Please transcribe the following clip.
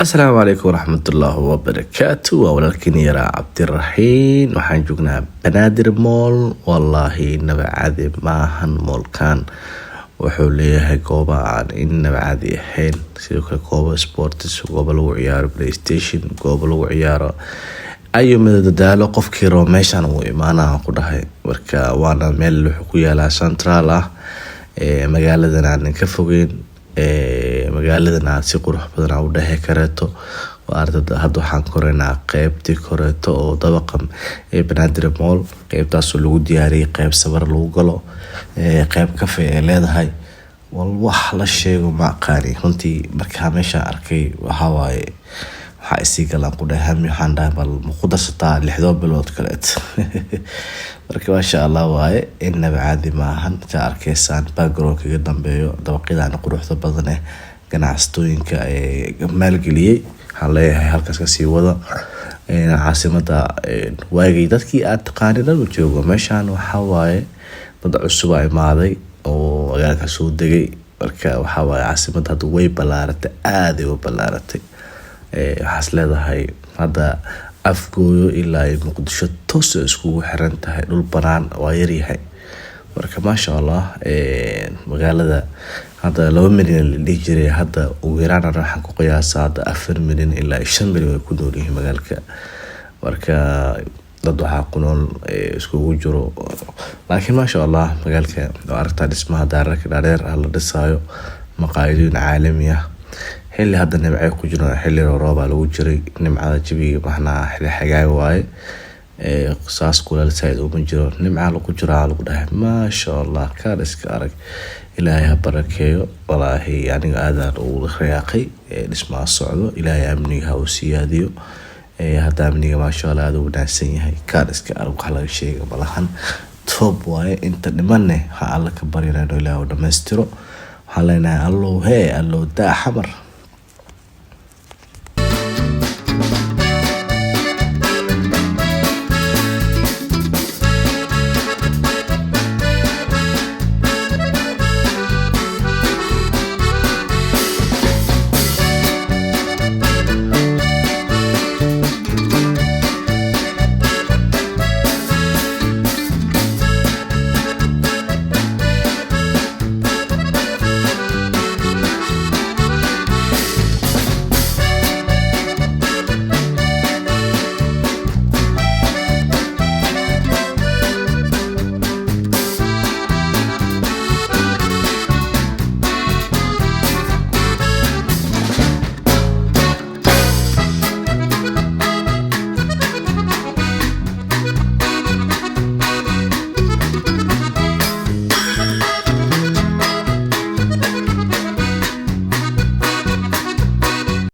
السلام عليكم ورحمة الله وبركاته ولكن يرى عبد الرحيم waxaan joognaa banaadir mall wallahi naba caadi maahan moolkan wuxuu leeyahay goobo aan inaba caadi ahayn sidoo kale goobo sports goobo lagu ciyaaro playstation goobo lagu ciyaaro ayu madadaalo qofkii roo meeshan uu imaanaha ku dhahay marka waana meel wuxuu ku yaalaa central ah magaaladan aan ka fogeyn magaaladana si qurux badan u dhahay kareeto ardada hadda waxaan koreynaa qaybtii koreeto oo dabaqan banaadir mall qaybtaas oo lagu diyaariyay qayb sawir lagu galo qayb cafe ee leedahay wal wax la sheego ma qaani runtii markaa meesha arkay waxa waaye waxa isii galaan ku dhahay waxaan dhahay bal ma ku darsataa 6 bilood kaleet marka masha Allah waaye inaba caadi maahan ta arkaysaan background kaga dambeeyo dabaqyada quruxda badan ee ganacsatooyinka maalgeliyay waxaan leeyahay halkaas ka sii wada caasimada waagay dadkii aad taqaaniin u joogo meeshan waxa waaye dad cusub ay imaaday oo magaalada soo degay marka waxa waaye caasimada hadda way balaaratay aad ay u balaaratay waxaas leedahay hadda afgooyo ilaa muqdisho toos iskugu xiran tahay dhul banaan waa yar yahay marka masha Allah magaalada hadda 2 milyan la dhigi jiray hadda ugu yaraan waxaan ku qiyaasaa hadda 4 milyan ilaa 5 milyan ay ku nool yihiin magaalka marka dad waxa ku nool iskugu jiro laakiin masha Allah magaalka aragtaa dhismaha daararka dhaadheer la dhisaayo maqaayidoon caalami ah xilli hadda nimcay ku jiraan xilli roob lagu jiray nimcada jabiga maxnaa xilli xagaay waaye qisaas kulal sayd oo ma jiro nimca lagu jiraa lagu dhahay masha Allah ka iska arag ilaahay ha barakeeyo wallahi aniga aadaan u riyaaqay dhismaha socdo ilaahay amniga u siyaadiyo hadda amniga masha Allah aad u wanaagsan yahay ka iska arag wax laga sheego malahan top waaye inta dhimanne ha alla ka barinayno ilaahay u dhameystiro waxaan leenahay allo daa xamar